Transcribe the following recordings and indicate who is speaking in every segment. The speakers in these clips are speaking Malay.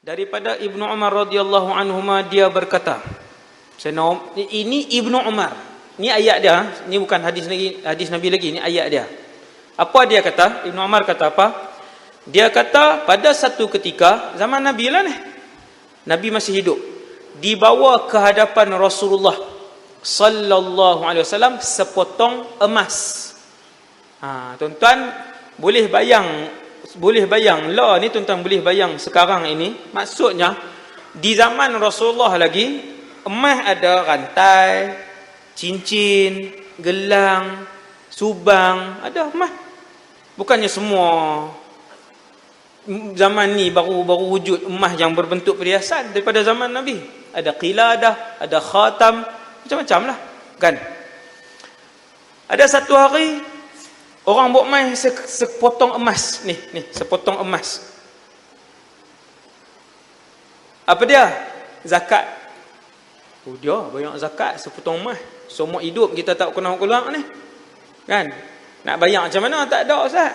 Speaker 1: Daripada Ibnu Umar radhiyallahu anhuma, dia berkata, ini Ibnu Umar, ini ayat dia, ini bukan hadis Nabi lagi, ini ayat dia. Apa dia kata? Ibnu Umar kata apa? Dia kata pada satu ketika zaman Nabi lah ni, Nabi masih hidup, dibawa ke hadapan Rasulullah sallallahu alaihi wasallam sepotong emas. Tuan-tuan boleh bayang lah ni, tuan-tuan boleh bayang sekarang ini. Maksudnya di zaman Rasulullah lagi, emas ada rantai, cincin, gelang, subang, ada emas. Bukannya semua zaman ni baru wujud emas yang berbentuk perhiasan. Daripada zaman Nabi ada qiladah, ada khatam, macam-macam lah kan. Ada satu hari orang bawa mai sepotong emas ni, sepotong emas. Apa dia? Zakat. Dia bayar zakat sepotong emas. Semua hidup kita tak kena keluar ni. Kan? Nak bayar macam mana? Tak ada, Ustaz.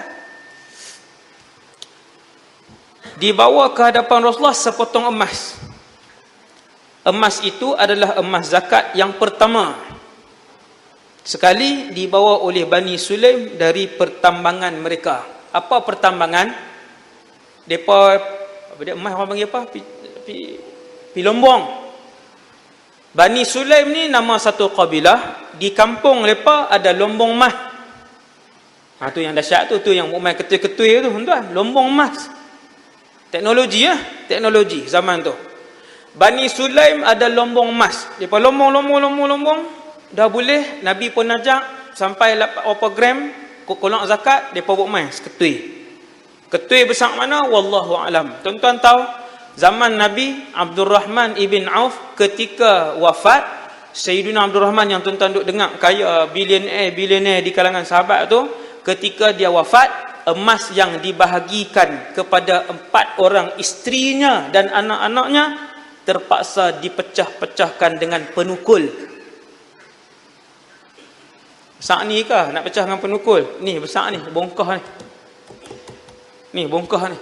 Speaker 1: Dibawa ke hadapan Rasulullah sepotong emas. Emas itu adalah emas zakat yang pertama sekali dibawa oleh Bani Sulaim dari pertambangan mereka. Apa pertambangan? Depa apa dia, emas orang panggil apa? Pilombong. Bani Sulaim ni nama satu kabilah. Di kampung mereka ada lombong emas. Tu yang dahsyat tu yang main ketui-ketui tu, tuan. Lombong emas. Teknologi teknologi zaman tu. Bani Sulaim ada lombong emas. Depa lombong. Dah boleh, Nabi pun ajak sampai 8 gram kolak zakat, depa buat mai seketui. Ketui besar mana? Wallahu alam. Tuan-tuan tahu zaman Nabi Abdul Rahman ibn Auf ketika wafat, Sayyidina Abdul Rahman yang tuan-tuan duk dengar kaya bilioner di kalangan sahabat tu, ketika dia wafat, emas yang dibahagikan kepada 4 orang isterinya dan anak-anaknya terpaksa dipecah-pecahkan dengan penukul. Besar ni kah nak pecah dengan penukul? Ni besar ni, bongkah ni. Ni bongkah ni.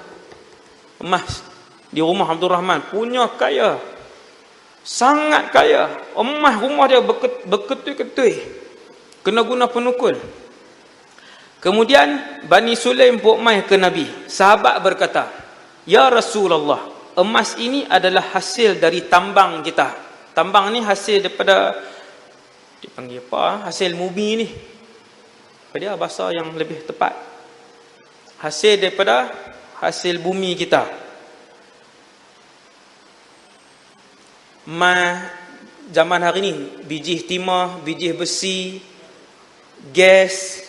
Speaker 1: Emas di rumah Abdul Rahman, punya kaya. Sangat kaya. Emas rumah dia berketui-ketui. Kena guna penukul. Kemudian Bani Sulaim bawa mai ke Nabi. Sahabat berkata, "Ya Rasulullah, emas ini adalah hasil dari tambang kita." Tambang ni hasil daripada, dipanggil apa? Hasil bumi ni. Apa dia bahasa yang lebih tepat? Hasil daripada hasil bumi kita. Zaman hari ni, biji timah, biji besi, gas,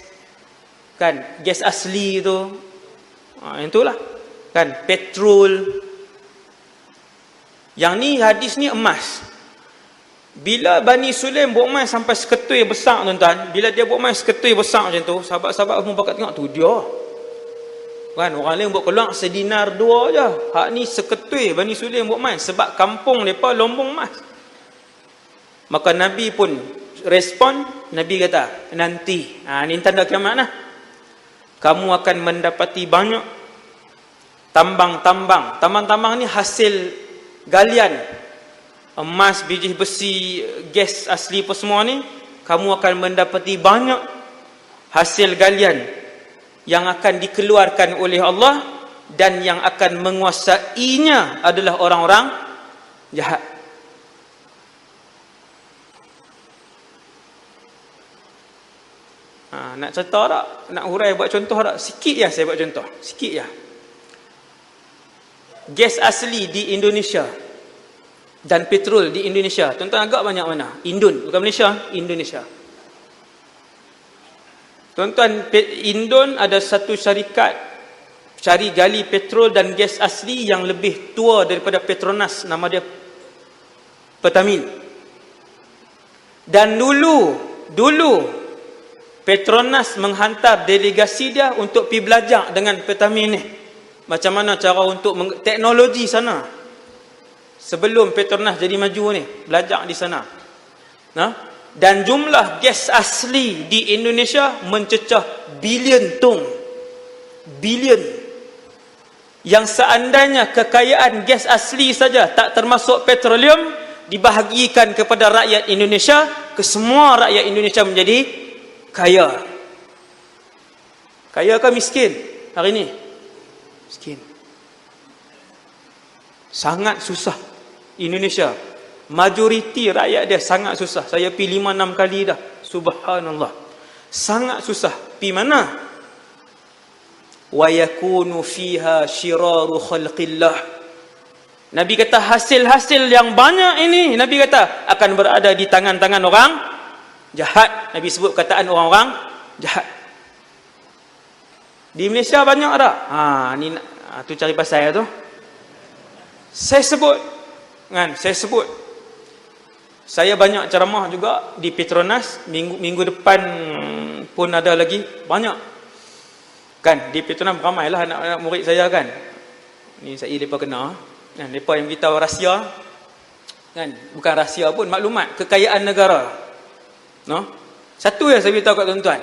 Speaker 1: kan? Gas asli tu. Yang itulah. Kan? Petrol. Yang ni hadis ni emas. Bila Bani Sulaim bawa mai sampai seketui besar, tuan-tuan, bila dia bawa mai seketui besar macam tu, sahabat-sahabat pun pakat tengok tu dia. Kan, orang lain buat keluar sedinar 2 je. Hak ni seketui Bani Sulaim bawa mai sebab kampung depa lombong emas. Maka Nabi pun respon, Nabi kata, nanti, ni tanda kiamat lah. Kamu akan mendapati banyak tambang-tambang. Tambang-tambang ni hasil galian. Emas, biji besi, gas asli apa semua ni, kamu akan mendapati banyak hasil galian yang akan dikeluarkan oleh Allah, dan yang akan menguasainya adalah orang-orang jahat. Nak cerita tak? Nak hurai buat contoh tak? Sikit je saya buat contoh. Sikit je. Gas asli di Indonesia dan petrol di Indonesia, tuan-tuan agak banyak mana? Indon, bukan Malaysia, Indonesia. Tuan-tuan, Indon ada satu syarikat cari gali petrol dan gas asli yang lebih tua daripada Petronas, nama dia Pertamina. Dan dulu Petronas menghantar delegasi dia untuk pergi belajar dengan Pertamina ni. Macam mana cara untuk teknologi sana. Sebelum Petronas jadi maju ni, belajar di sana. Dan jumlah gas asli di Indonesia mencecah bilion tong. Bilion. yang seandainya kekayaan gas asli saja tak termasuk petroleum dibahagikan kepada rakyat Indonesia, kesemua rakyat Indonesia menjadi kaya. Kaya ke miskin hari ini? Miskin. Sangat susah Indonesia. Majoriti rakyat dia sangat susah. Saya pergi 5-6 kali dah. Subhanallah. Sangat susah. Pi mana? Wa yakunu fiha syiraru khalqillah. Nabi kata hasil-hasil yang banyak ini, Nabi kata akan berada di tangan-tangan orang jahat. Nabi sebut kataan orang-orang jahat. Di Malaysia banyak tak? Ni tu cari pasal tu. Saya sebut kan, saya sebut. Saya banyak ceramah juga di Petronas, minggu depan pun ada lagi banyak. Kan di Petronas ramailah anak-anak murid saya kan. Ni saya depa kena kan, depa yang beritahu rahsia kan, bukan rahsia pun, maklumat kekayaan negara. No? Satu yang saya beritahu kat tuan-tuan.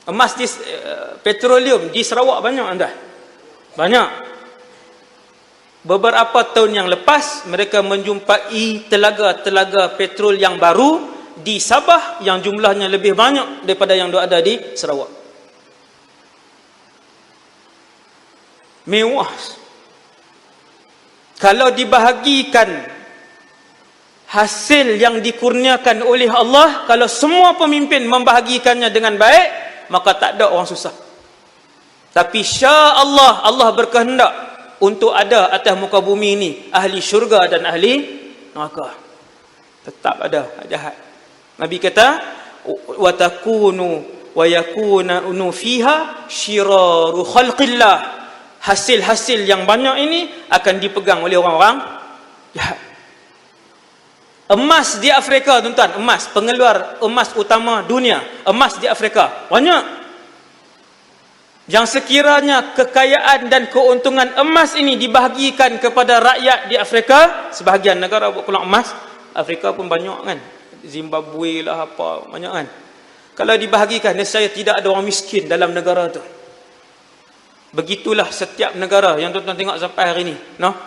Speaker 1: Emas di petroleum di Sarawak banyak anda. Banyak. Beberapa tahun yang lepas mereka menjumpai telaga-telaga petrol yang baru di Sabah yang jumlahnya lebih banyak daripada yang ada di Sarawak. Mewah. Kalau dibahagikan hasil yang dikurniakan oleh Allah, kalau semua pemimpin membahagikannya dengan baik, maka tak ada orang susah. Tapi sya Allah, Allah berkehendak untuk ada atas muka bumi ini ahli syurga dan ahli neraka. Tetap ada jahat. Nabi kata wa takunu wa yakunu fiha syiraru khalqillah. Hasil-hasil yang banyak ini akan dipegang oleh orang-orang jahat. Emas di Afrika, tuan-tuan, emas, pengeluar emas utama dunia, emas di Afrika banyak. Yang sekiranya kekayaan dan keuntungan emas ini dibahagikan kepada rakyat di Afrika, sebahagian negara buat keluar emas, Afrika pun banyak kan, Zimbabwe lah apa, banyak kan. Kalau dibahagikan, nescaya tidak ada orang miskin dalam negara tu. Begitulah setiap negara yang tuan-tuan tengok sampai hari ini, no?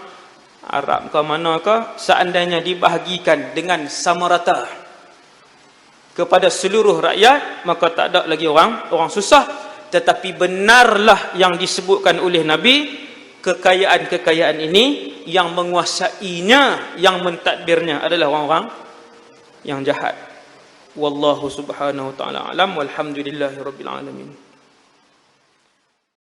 Speaker 1: Arab ke mana ke, seandainya dibahagikan dengan sama rata kepada seluruh rakyat, maka tak ada lagi orang susah. Tetapi benarlah yang disebutkan oleh Nabi, kekayaan-kekayaan ini yang menguasainya, yang mentadbirnya adalah orang-orang yang jahat. Wallahu subhanahu wa ta'ala alam, walhamdulillahi rabbil alamin.